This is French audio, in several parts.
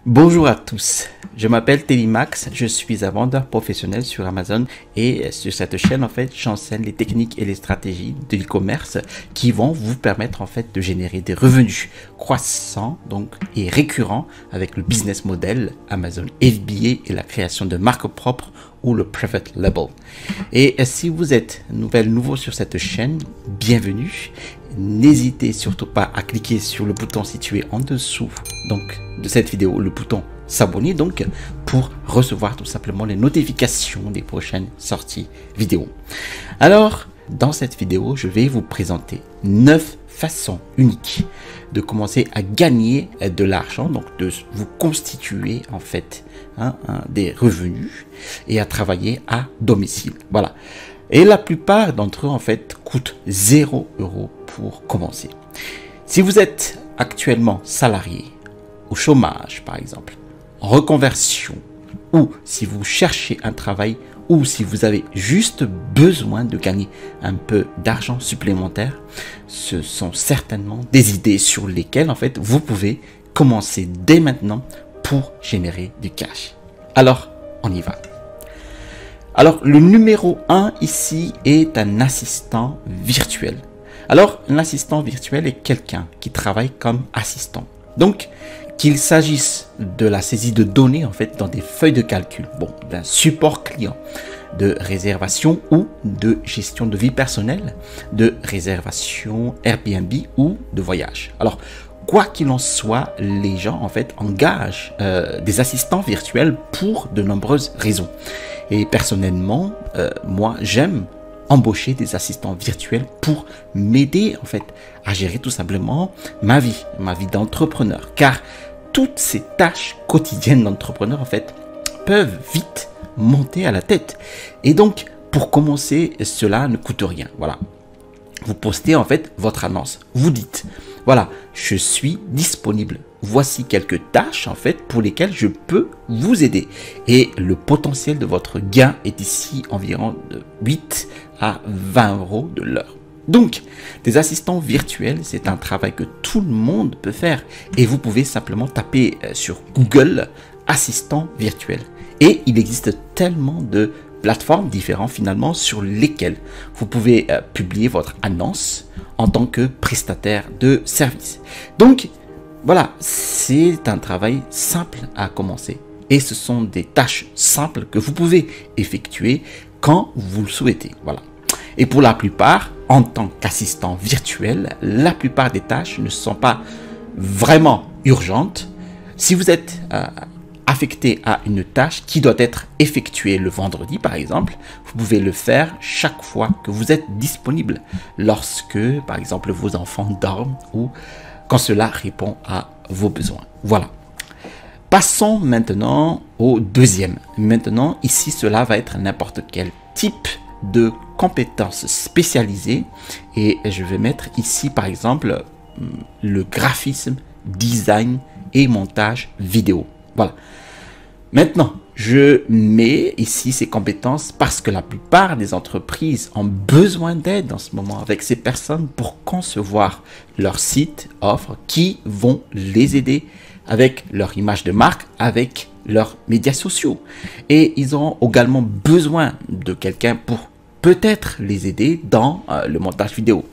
Bonjour à tous, je m'appelle Télimax, je suis un vendeur professionnel sur Amazon et sur cette chaîne en fait j'enseigne les techniques et les stratégies de l'e-commerce qui vont vous permettre en fait de générer des revenus croissants et récurrents avec le business model Amazon FBA et la création de marques propres ou le private label. Et si vous êtes nouveau sur cette chaîne, bienvenue. N'hésitez surtout pas à cliquer sur le bouton situé en dessous de cette vidéo, le bouton s'abonner pour recevoir tout simplement les notifications des prochaines sorties vidéo. Alors, dans cette vidéo, je vais vous présenter 9 façons uniques de commencer à gagner de l'argent, donc de vous constituer en fait des revenus et à travailler à domicile. Voilà. Et la plupart d'entre eux en fait coûtent 0 € pour commencer. Si vous êtes actuellement salarié, au chômage par exemple, en reconversion, ou si vous cherchez un travail, ou si vous avez juste besoin de gagner un peu d'argent supplémentaire, ce sont certainement des idées sur lesquelles en fait vous pouvez commencer dès maintenant pour générer du cash. Alors, on y va. Alors, le numéro 1 ici est un assistant virtuel. Alors, un assistant virtuel est quelqu'un qui travaille comme assistant. Donc, qu'il s'agisse de la saisie de données en fait dans des feuilles de calcul, d'un support client, de réservation ou de gestion de vie personnelle, de réservation Airbnb ou de voyage. Alors, quoi qu'il en soit, les gens en fait engagent des assistants virtuels pour de nombreuses raisons. Et personnellement, moi j'aime embaucher des assistants virtuels pour m'aider en fait à gérer tout simplement ma vie d'entrepreneur. Car toutes ces tâches quotidiennes d'entrepreneur en fait peuvent vite monter à la tête. Et donc pour commencer, cela ne coûte rien. Voilà. Vous postez en fait votre annonce. Vous dites, voilà, je suis disponible. Voici quelques tâches en fait pour lesquelles je peux vous aider. Et le potentiel de votre gain est ici environ de 8 à 20 € de l'heure. Donc, des assistants virtuels, c'est un travail que tout le monde peut faire. Et vous pouvez simplement taper sur Google assistant virtuel. Et il existe tellement de plateformes différentes finalement sur lesquelles vous pouvez publier votre annonce en tant que prestataire de service. Donc voilà, c'est un travail simple à commencer et ce sont des tâches simples que vous pouvez effectuer quand vous le souhaitez. Voilà. Et pour la plupart, en tant qu'assistant virtuel, la plupart des tâches ne sont pas vraiment urgentes. Si vous êtes affecté à une tâche qui doit être effectuée le vendredi par exemple, vous pouvez le faire chaque fois que vous êtes disponible, lorsque par exemple vos enfants dorment ou quand cela répond à vos besoins. Voilà. Passons maintenant au deuxième. Maintenant ici cela va être n'importe quel type de compétences spécialisées et je vais mettre ici par exemple le graphisme, design et montage vidéo. Voilà. Maintenant, je mets ici ces compétences parce que la plupart des entreprises ont besoin d'aide en ce moment avec ces personnes pour concevoir leur site, offres qui vont les aider avec leur image de marque, avec leurs médias sociaux. Et ils auront également besoin de quelqu'un pour peut-être les aider dans le montage vidéo.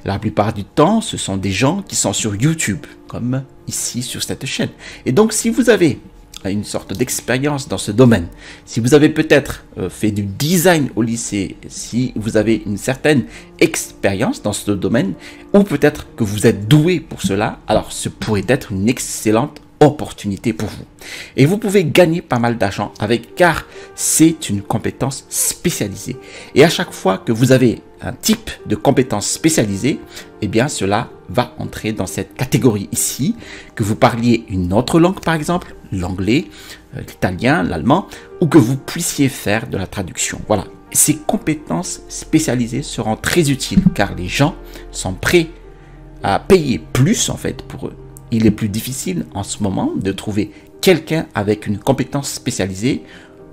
La plupart du temps, ce sont des gens qui sont sur YouTube, comme ici sur cette chaîne. Et donc, si vous avez une sorte d'expérience dans ce domaine, si vous avez peut-être fait du design au lycée, si vous avez une certaine expérience dans ce domaine, ou peut-être que vous êtes doué pour cela, alors ce pourrait être une excellente opportunité pour vous. Et vous pouvez gagner pas mal d'argent avec, car c'est une compétence spécialisée. Et à chaque fois que vous avez un type de compétence spécialisée, eh bien cela va entrer dans cette catégorie ici, que vous parliez une autre langue par exemple, l'anglais, l'italien, l'allemand, ou que vous puissiez faire de la traduction. Voilà. Ces compétences spécialisées seront très utiles car les gens sont prêts à payer plus en fait pour eux. Il est plus difficile en ce moment de trouver quelqu'un avec une compétence spécialisée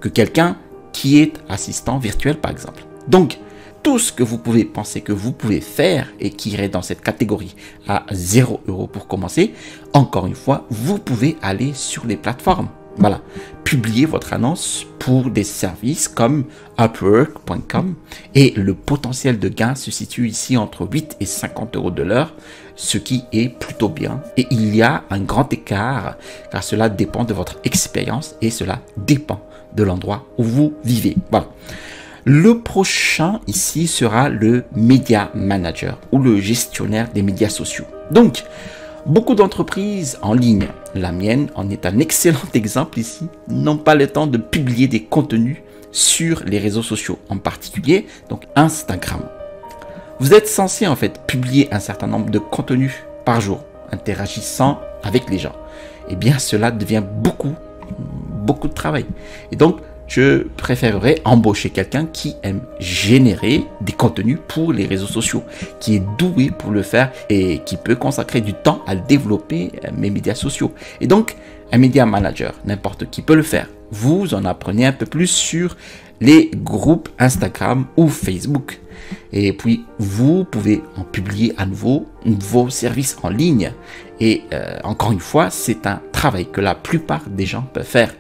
que quelqu'un qui est assistant virtuel par exemple. Donc, tout ce que vous pouvez penser que vous pouvez faire et qui irait dans cette catégorie à 0 € pour commencer, encore une fois, vous pouvez aller sur les plateformes. Voilà, publiez votre annonce pour des services comme Upwork.com et le potentiel de gain se situe ici entre 8 et 50 € de l'heure, ce qui est plutôt bien. Et il y a un grand écart car cela dépend de votre expérience et cela dépend de l'endroit où vous vivez. Voilà. Le prochain ici sera le Media Manager ou le gestionnaire des médias sociaux. Donc, beaucoup d'entreprises en ligne, la mienne en est un excellent exemple ici, n'ont pas le temps de publier des contenus sur les réseaux sociaux, en particulier donc Instagram. Vous êtes censé en fait publier un certain nombre de contenus par jour, interagissant avec les gens. Eh bien, cela devient beaucoup de travail. Et donc, je préférerais embaucher quelqu'un qui aime générer des contenus pour les réseaux sociaux, qui est doué pour le faire et qui peut consacrer du temps à développer mes médias sociaux. Et donc, un média manager, n'importe qui peut le faire. Vous en apprenez un peu plus sur les groupes Instagram ou Facebook. Et puis, vous pouvez en publier à nouveau vos services en ligne. Et encore une fois, c'est un travail que la plupart des gens peuvent faire.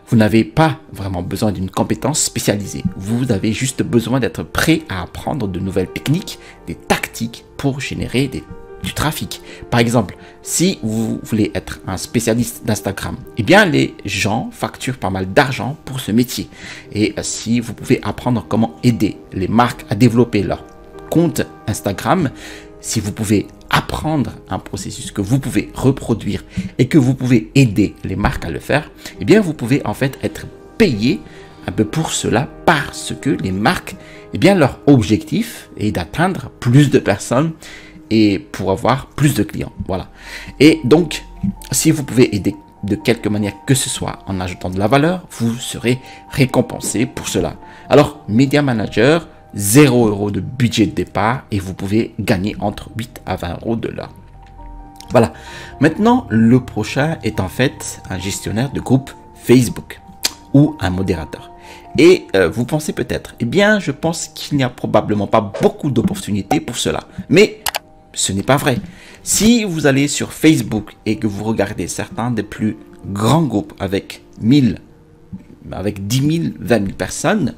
Vous n'avez pas vraiment besoin d'une compétence spécialisée. Vous avez juste besoin d'être prêt à apprendre de nouvelles techniques, des tactiques pour générer du trafic. Par exemple, si vous voulez être un spécialiste d'Instagram, eh bien les gens facturent pas mal d'argent pour ce métier. Et si vous pouvez apprendre comment aider les marques à développer leur compte Instagram, si vous pouvez apprendre un processus que vous pouvez reproduire et que vous pouvez aider les marques à le faire, eh bien vous pouvez en fait être payé un peu pour cela parce que les marques, eh bien leur objectif est d'atteindre plus de personnes et pour avoir plus de clients. Voilà. Et donc, si vous pouvez aider de quelque manière que ce soit en ajoutant de la valeur, vous serez récompensé pour cela. Alors, Media Manager, 0 € de budget de départ et vous pouvez gagner entre 8 à 20 € de l'heure. Voilà. Maintenant, le prochain est en fait un gestionnaire de groupe Facebook ou un modérateur. Et vous pensez peut-être, eh bien, je pense qu'il n'y a probablement pas beaucoup d'opportunités pour cela. Mais ce n'est pas vrai. Si vous allez sur Facebook et que vous regardez certains des plus grands groupes avec 10 000, 20 000 personnes,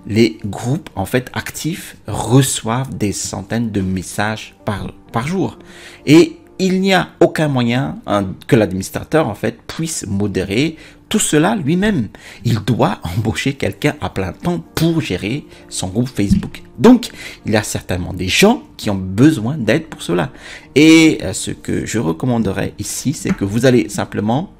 les groupes en fait actifs reçoivent des centaines de messages par jour. Et il n'y a aucun moyen que l'administrateur en fait puisse modérer tout cela lui-même. Il doit embaucher quelqu'un à plein temps pour gérer son groupe Facebook. Donc, il y a certainement des gens qui ont besoin d'aide pour cela. Et ce que je recommanderais ici, c'est que vous allez simplement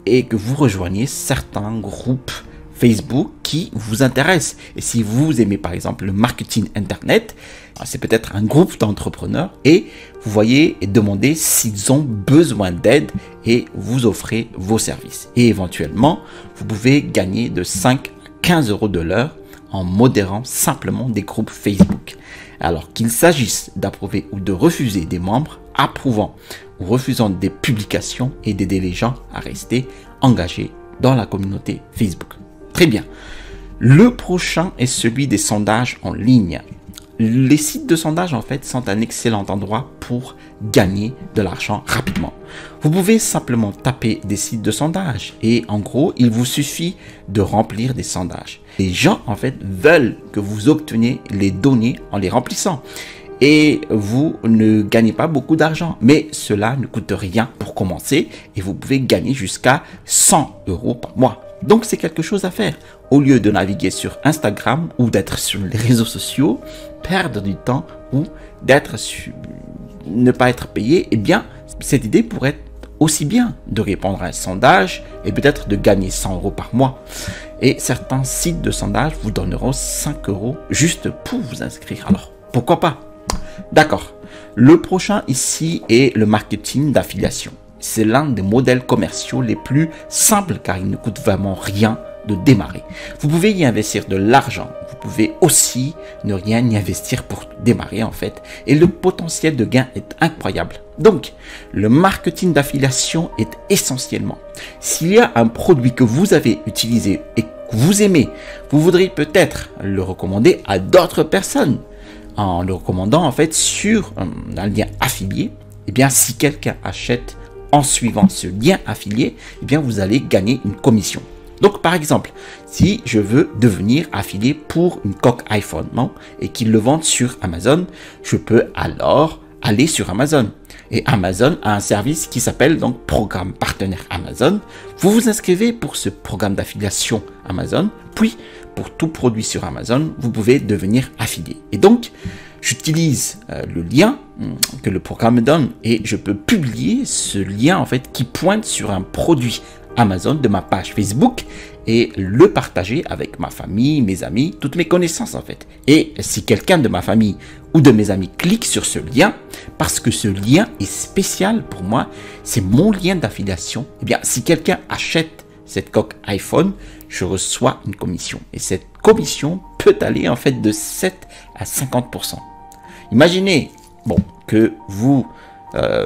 et que vous rejoigniez certains groupes Facebook qui vous intéressent. Et si vous aimez par exemple le marketing internet, c'est peut-être un groupe d'entrepreneurs et vous voyez et demandez s'ils ont besoin d'aide et vous offrez vos services. Et éventuellement, vous pouvez gagner de 5 à 15 € de l'heure en modérant simplement des groupes Facebook. Alors qu'il s'agisse d'approuver ou de refuser des membres, approuvant ou refusant des publications et d'aider les gens à rester engagés dans la communauté Facebook. Très bien. Le prochain est celui des sondages en ligne. Les sites de sondage en fait sont un excellent endroit pour gagner de l'argent rapidement. Vous pouvez simplement taper des sites de sondage et en gros, il vous suffit de remplir des sondages. Les gens en fait veulent que vous obteniez les données en les remplissant. Et vous ne gagnez pas beaucoup d'argent, mais cela ne coûte rien pour commencer et vous pouvez gagner jusqu'à 100 € par mois. Donc c'est quelque chose à faire. Au lieu de naviguer sur Instagram ou d'être sur les réseaux sociaux, perdre du temps ou ne pas être payé, eh bien cette idée pourrait être aussi bien de répondre à un sondage et peut-être de gagner 100 € par mois. Et certains sites de sondage vous donneront 5 € juste pour vous inscrire. Alors pourquoi pas? D'accord. Le prochain ici est le marketing d'affiliation. C'est l'un des modèles commerciaux les plus simples car il ne coûte vraiment rien de démarrer. Vous pouvez y investir de l'argent. Vous pouvez aussi ne rien y investir pour démarrer en fait. Et le potentiel de gain est incroyable. Donc, le marketing d'affiliation est essentiellement, s'il y a un produit que vous avez utilisé et que vous aimez, vous voudriez peut-être le recommander à d'autres personnes en le recommandant en fait sur un lien affilié. Eh bien, si quelqu'un achète en suivant ce lien affilié, eh bien, vous allez gagner une commission. Donc, par exemple, si je veux devenir affilié pour une coque iPhone et qu'ils le vendent sur Amazon, je peux alors aller sur Amazon. Et Amazon a un service qui s'appelle donc Programme Partenaire Amazon. Vous vous inscrivez pour ce programme d'affiliation Amazon, puis pour tout produit sur Amazon, vous pouvez devenir affilié. Et donc, j'utilise le lien que le programme me donne et je peux publier ce lien en fait qui pointe sur un produit Amazon de ma page Facebook et le partager avec ma famille, mes amis, toutes mes connaissances en fait. Et si quelqu'un de ma famille ou de mes amis clique sur ce lien, parce que ce lien est spécial pour moi, c'est mon lien d'affiliation, eh bien si quelqu'un achète cette coque iPhone, je reçois une commission. Et cette commission peut aller en fait de 7 à 50%. Imaginez que vous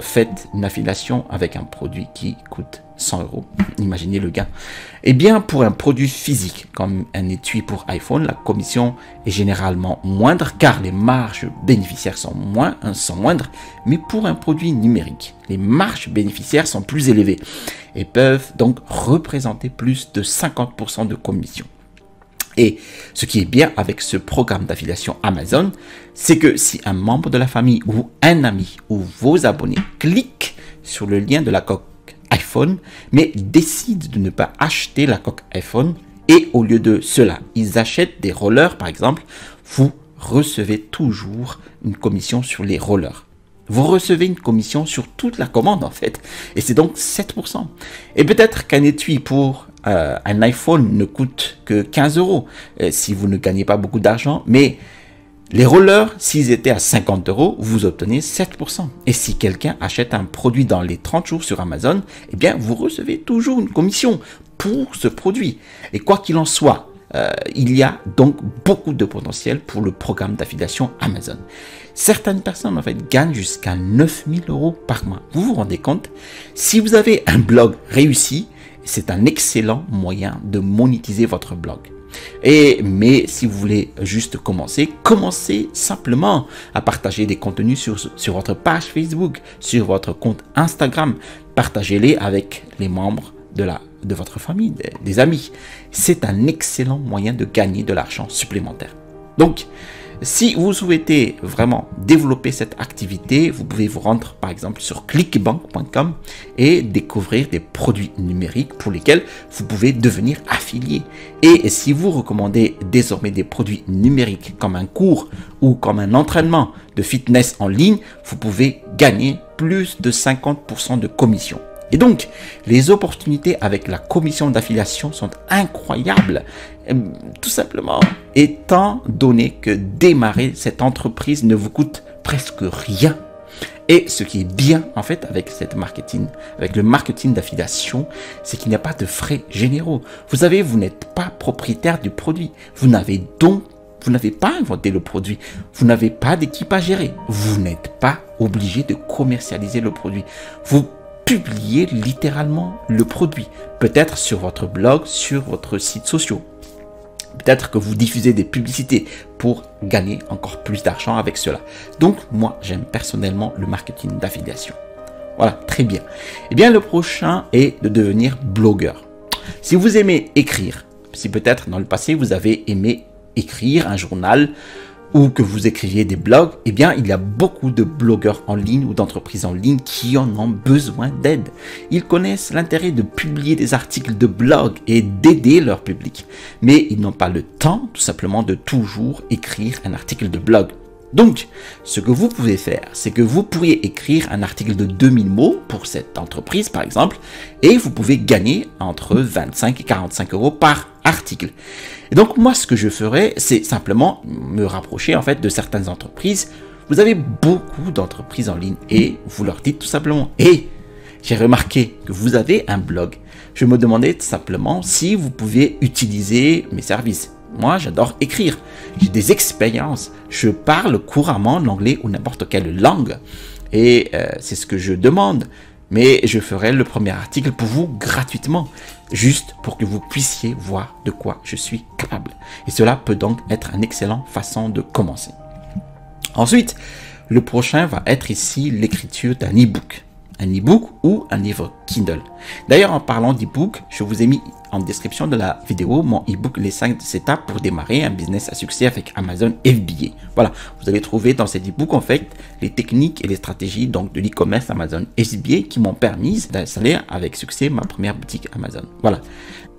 faites une affiliation avec un produit qui coûte 100 €. Imaginez le gain. Eh bien, pour un produit physique, comme un étui pour iPhone, la commission est généralement moindre car les marges bénéficiaires sont moindres. Mais pour un produit numérique, les marges bénéficiaires sont plus élevées et peuvent donc représenter plus de 50% de commission. Et ce qui est bien avec ce programme d'affiliation Amazon, c'est que si un membre de la famille ou un ami ou vos abonnés cliquent sur le lien de la coque iPhone, mais décident de ne pas acheter la coque iPhone et au lieu de cela, ils achètent des rollers par exemple, vous recevez toujours une commission sur les rollers. Vous recevez une commission sur toute la commande en fait, et c'est donc 7%. Et peut-être qu'un étui pour un iPhone ne coûte que 15 € si vous ne gagnez pas beaucoup d'argent, mais les rollers, s'ils étaient à 50 €, vous obtenez 7%. Et si quelqu'un achète un produit dans les 30 jours sur Amazon, eh bien, vous recevez toujours une commission pour ce produit. Et quoi qu'il en soit, il y a donc beaucoup de potentiel pour le programme d'affiliation Amazon. Certaines personnes en fait gagnent jusqu'à 9 000 € par mois. Vous vous rendez compte? Si vous avez un blog réussi, c'est un excellent moyen de monétiser votre blog. Mais si vous voulez juste commencez simplement à partager des contenus sur votre page Facebook, sur votre compte Instagram. Partagez-les avec les membres de votre famille, des amis. C'est un excellent moyen de gagner de l'argent supplémentaire. Donc, si vous souhaitez vraiment développer cette activité, vous pouvez vous rendre par exemple sur clickbank.com et découvrir des produits numériques pour lesquels vous pouvez devenir affilié. Et si vous recommandez désormais des produits numériques comme un cours ou comme un entraînement de fitness en ligne, vous pouvez gagner plus de 50% de commission. Et donc, les opportunités avec la commission d'affiliation sont incroyables, tout simplement étant donné que démarrer cette entreprise ne vous coûte presque rien. Et ce qui est bien en fait avec le marketing d'affiliation, c'est qu'il n'y a pas de frais généraux. Vous n'êtes pas propriétaire du produit. Vous n'avez pas inventé le produit. Vous n'avez pas d'équipe à gérer. Vous n'êtes pas obligé de commercialiser le produit. Vous publiez littéralement le produit. Peut-être sur votre blog, sur votre site social. Peut-être que vous diffusez des publicités pour gagner encore plus d'argent avec cela. Donc, moi, j'aime personnellement le marketing d'affiliation. Voilà, très bien. Eh bien, le prochain est de devenir blogueur. Si vous aimez écrire, si peut-être dans le passé, vous avez aimé écrire un journal ou que vous écriviez des blogs, eh bien, il y a beaucoup de blogueurs en ligne ou d'entreprises en ligne qui en ont besoin d'aide. Ils connaissent l'intérêt de publier des articles de blog et d'aider leur public. Mais ils n'ont pas le temps, tout simplement, de toujours écrire un article de blog. Donc, ce que vous pouvez faire, c'est que vous pourriez écrire un article de 2000 mots pour cette entreprise, par exemple, et vous pouvez gagner entre 25 et 45 € par article. Et donc, moi, ce que je ferais, c'est simplement me rapprocher, en fait, de certaines entreprises. Vous avez beaucoup d'entreprises en ligne et vous leur dites tout simplement, « Hey, j'ai remarqué que vous avez un blog. Je me demandais tout simplement si vous pouvez utiliser mes services. Moi, j'adore écrire. J'ai des expériences. Je parle couramment l'anglais ou n'importe quelle langue. Et c'est ce que je demande. Mais je ferai le premier article pour vous gratuitement, juste pour que vous puissiez voir de quoi je suis capable. Et cela peut donc être une excellente façon de commencer. Ensuite, le prochain va être ici l'écriture d'un e-book. Un e-book ou un livre Kindle. D'ailleurs, en parlant d'e-book, je vous ai mis en description de la vidéo mon e-book Les 5 étapes pour démarrer un business à succès avec Amazon FBA. Voilà, vous allez trouver dans cet e-book en fait les techniques et les stratégies donc de l'e-commerce Amazon FBA qui m'ont permis d'installer avec succès ma première boutique Amazon. Voilà.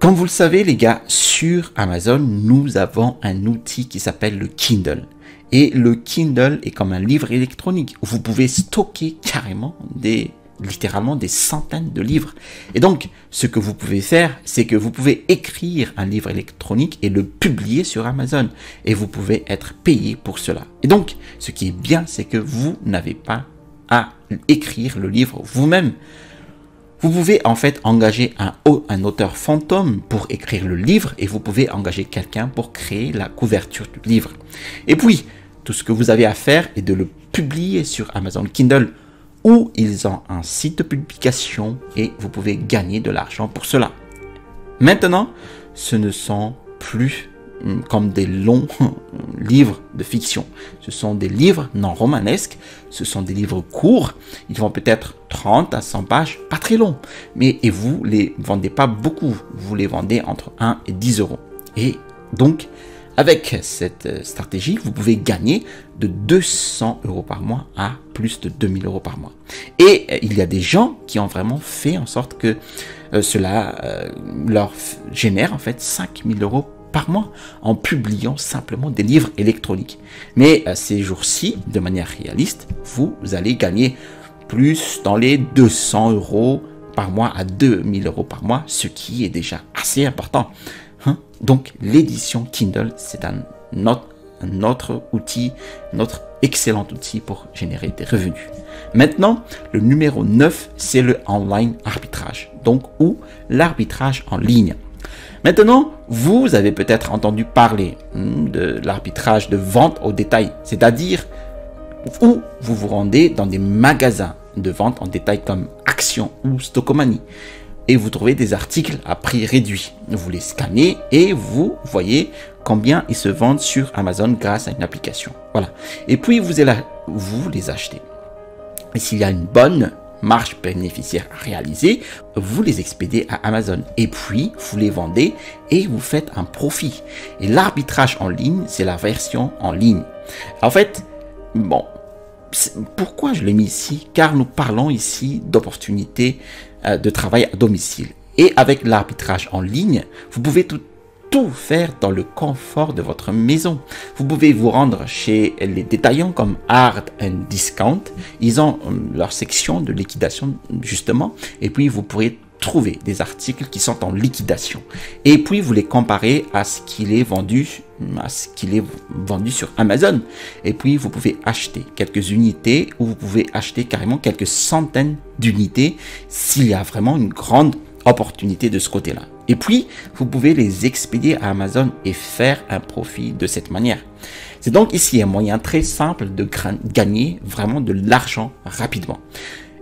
Comme vous le savez les gars, sur Amazon, nous avons un outil qui s'appelle le Kindle. Et le Kindle est comme un livre électronique où vous pouvez stocker carrément littéralement des centaines de livres. Et donc, ce que vous pouvez faire, c'est que vous pouvez écrire un livre électronique et le publier sur Amazon. Et vous pouvez être payé pour cela. Et donc, ce qui est bien, c'est que vous n'avez pas à écrire le livre vous-même. Vous pouvez en fait engager un auteur fantôme pour écrire le livre et vous pouvez engager quelqu'un pour créer la couverture du livre. Et puis, tout ce que vous avez à faire est de le publier sur Amazon Kindle où ils ont un site de publication et vous pouvez gagner de l'argent pour cela. Maintenant, ce ne sont plus comme des longs livres de fiction. Ce sont des livres non romanesques, ce sont des livres courts, ils vont peut-être 30 à 100 pages, pas très longs, et vous les vendez pas beaucoup, vous les vendez entre 1 et 10 euros. Et donc, avec cette stratégie, vous pouvez gagner de 200 euros par mois à plus de 2000 euros par mois. Et il y a des gens qui ont vraiment fait en sorte que cela leur génère en fait 5000 euros par mois en publiant simplement des livres électroniques. Mais ces jours-ci, de manière réaliste, vous allez gagner plus dans les 200 euros par mois à 2000 euros par mois, ce qui est déjà assez important. Donc, l'édition Kindle, c'est un autre outil, notre excellent outil pour générer des revenus. Maintenant, le numéro 9, c'est le online arbitrage, donc ou l'arbitrage en ligne. Maintenant, vous avez peut-être entendu parler de l'arbitrage de vente au détail, c'est-à-dire où vous vous rendez dans des magasins de vente en détail comme Action ou Stockomanie et vous trouvez des articles à prix réduit. Vous les scannez et vous voyez combien ils se vendent sur Amazon grâce à une application. Voilà. Et puis vous les achetez. Et s'il y a une bonne marge bénéficiaire à réaliser, vous les expédiez à Amazon et puis vous les vendez et vous faites un profit. Et l'arbitrage en ligne, c'est la version en ligne. En fait, bon, pourquoi je l'ai mis ici? Car nous parlons ici d'opportunités de travail à domicile. Et avec l'arbitrage en ligne, vous pouvez tout faire dans le confort de votre maison. Vous pouvez vous rendre chez les détaillants comme Hard and Discount. Ils ont leur section de liquidation justement. Et puis vous pourrez trouver des articles qui sont en liquidation. Et puis vous les comparez à ce qu'il est vendu sur Amazon. Et puis vous pouvez acheter quelques unités ou vous pouvez acheter carrément quelques centaines d'unités s'il y a vraiment une grande opportunité de ce côté-là. Et puis, vous pouvez les expédier à Amazon et faire un profit de cette manière. C'est donc ici un moyen très simple de gagner vraiment de l'argent rapidement.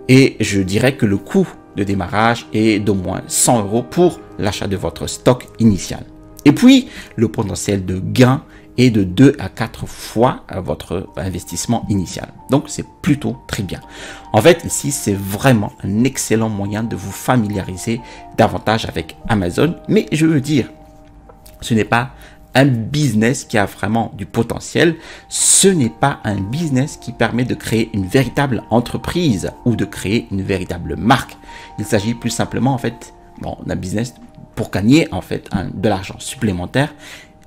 Et je dirais que le coût de démarrage est d'au moins 100 euros pour l'achat de votre stock initial. Et puis, le potentiel de gain est de 2 à 4 fois votre investissement initial. Donc, c'est plutôt très bien. En fait, ici, c'est vraiment un excellent moyen de vous familiariser davantage avec Amazon. Mais je veux dire, ce n'est pas un business qui a vraiment du potentiel. Ce n'est pas un business qui permet de créer une véritable entreprise ou de créer une véritable marque. Il s'agit plus simplement, en fait, d'un business pour gagner, en fait, de l'argent supplémentaire.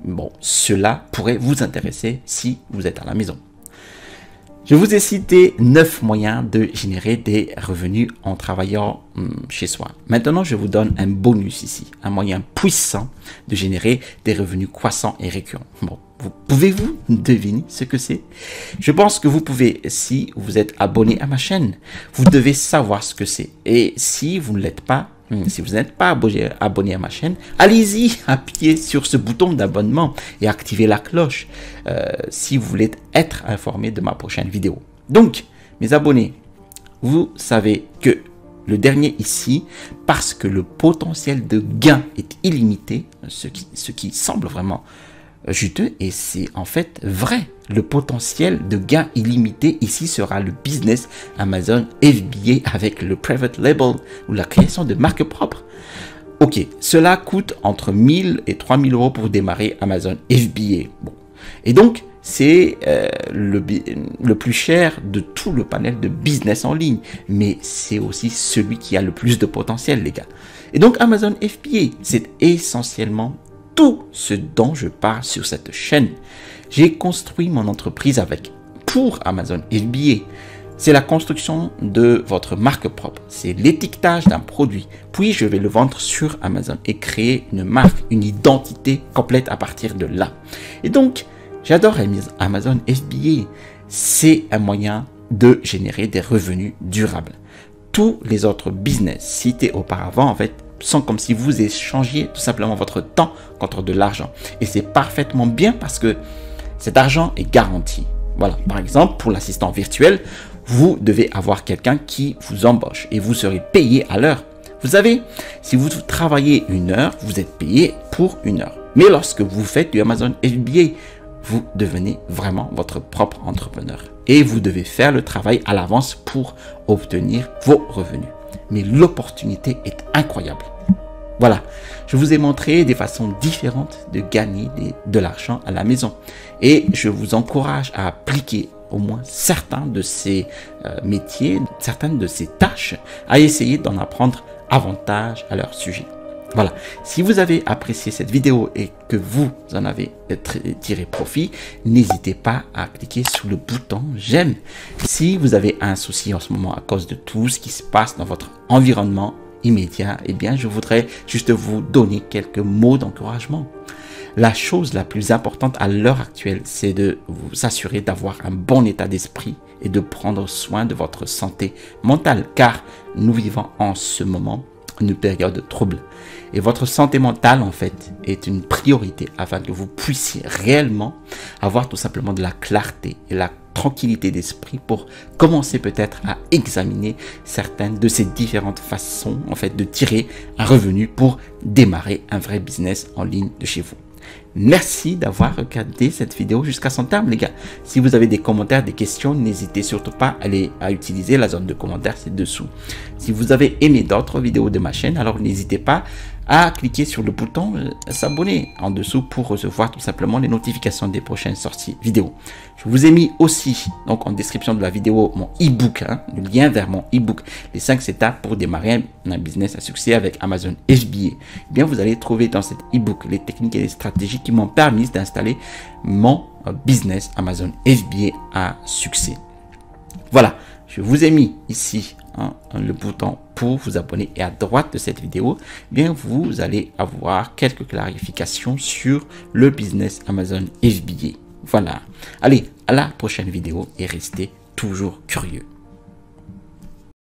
Bon, cela pourrait vous intéresser si vous êtes à la maison. Je vous ai cité 9 moyens de générer des revenus en travaillant chez soi. Maintenant, je vous donne un bonus ici, un moyen puissant de générer des revenus croissants et récurrents. Bon, pouvez-vous deviner ce que c'est? Je pense que vous pouvez, si vous êtes abonné à ma chaîne, vous devez savoir ce que c'est. Et si vous ne l'êtes pas, si vous n'êtes pas abonné à ma chaîne, allez-y, appuyez sur ce bouton d'abonnement et activez la cloche si vous voulez être informé de ma prochaine vidéo. Donc, mes abonnés, vous savez que le dernier ici, parce que le potentiel de gain est illimité, ce qui semble vraiment juteux, et c'est en fait vrai. Le potentiel de gain illimité ici sera le business Amazon FBA avec le private label ou la création de marques propres. Ok, cela coûte entre 1000 et 3000 euros pour démarrer Amazon FBA. Bon. Et donc, c'est le plus cher de tout le panel de business en ligne, mais c'est aussi celui qui a le plus de potentiel, les gars. Et donc, Amazon FBA, c'est essentiellement tout ce dont je parle sur cette chaîne. J'ai construit mon entreprise pour Amazon FBA. C'est la construction de votre marque propre. C'est l'étiquetage d'un produit. Puis, je vais le vendre sur Amazon et créer une marque, une identité complète à partir de là. Et donc, j'adore Amazon FBA. C'est un moyen de générer des revenus durables. Tous les autres business cités auparavant, en fait, sont comme si vous échangiez tout simplement votre temps contre de l'argent. Et c'est parfaitement bien parce que cet argent est garanti. Voilà, par exemple, pour l'assistant virtuel, vous devez avoir quelqu'un qui vous embauche et vous serez payé à l'heure. Vous savez, si vous travaillez 1 heure, vous êtes payé pour 1 heure. Mais lorsque vous faites du Amazon FBA, vous devenez vraiment votre propre entrepreneur. Et vous devez faire le travail à l'avance pour obtenir vos revenus. Mais l'opportunité est incroyable. Voilà, je vous ai montré des façons différentes de gagner de l'argent à la maison. Et je vous encourage à appliquer au moins certains de ces métiers, certaines de ces tâches, à essayer d'en apprendre avantage à leur sujet. Voilà, si vous avez apprécié cette vidéo et que vous en avez tiré profit, n'hésitez pas à cliquer sur le bouton j'aime. Si vous avez un souci en ce moment à cause de tout ce qui se passe dans votre environnement immédiat, eh bien, je voudrais juste vous donner quelques mots d'encouragement. La chose la plus importante à l'heure actuelle, c'est de vous assurer d'avoir un bon état d'esprit et de prendre soin de votre santé mentale, car nous vivons en ce moment une période de trouble. Et votre santé mentale, en fait, est une priorité afin que vous puissiez réellement avoir tout simplement de la clarté et la tranquillité d'esprit pour commencer peut-être à examiner certaines de ces différentes façons, en fait, de tirer un revenu pour démarrer un vrai business en ligne de chez vous. Merci d'avoir regardé cette vidéo jusqu'à son terme, les gars. Si vous avez des commentaires, des questions, n'hésitez surtout pas à utiliser la zone de commentaires ci-dessous. Si vous avez aimé d'autres vidéos de ma chaîne, alors n'hésitez pas à cliquer sur le bouton s'abonner en dessous pour recevoir tout simplement les notifications des prochaines sorties vidéo. Je vous ai mis aussi donc en description de la vidéo mon e-book, le lien vers mon e-book, les 5 étapes pour démarrer un business à succès avec Amazon FBA. Eh bien, vous allez trouver dans cet e-book les techniques et les stratégies qui m'ont permis d'installer mon business Amazon FBA à succès. Voilà, je vous ai mis ici le bouton pour vous abonner et à droite de cette vidéo, eh bien vous allez avoir quelques clarifications sur le business Amazon FBA. Voilà. Allez, à la prochaine vidéo et restez toujours curieux.